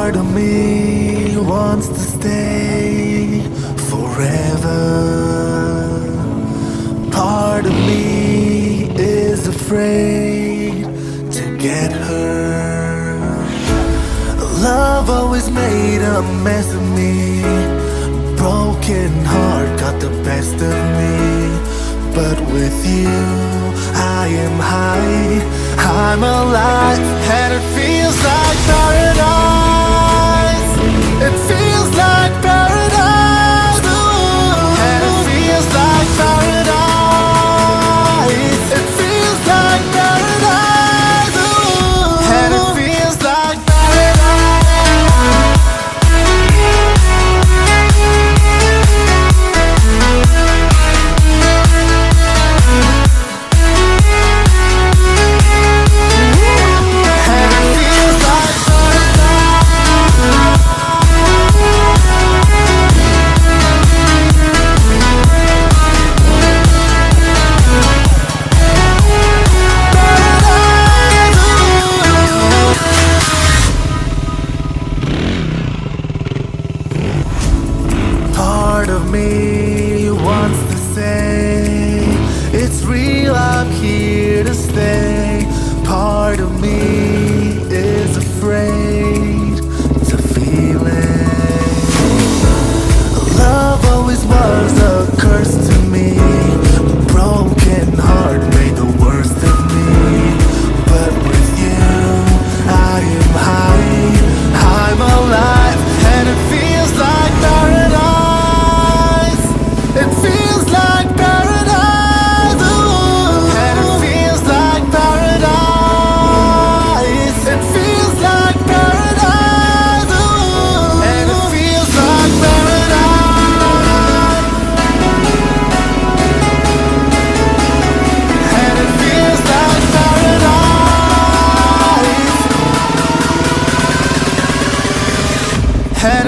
Part of me wants to stay forever. Part of me is afraid to get hurt. Love always made a mess of me. Broken heart got the best of me. But with you, I am high, I'm alive, and it feels like paradise. It feels like paradise. Ooh. And it feels like paradise. It feels like paradise. Ooh. And it feels like of me wants to say it's real, I'm here to stay. Part of me is afraid to feel it. Love always was a curse to me. A broken heart made the worst of me. But with you, I am high, I'm alive, and it feels like paradise. It feels like paradise, ooh. And it feels like paradise. It feels like paradise, ooh. And it feels like paradise. And it feels like paradise. And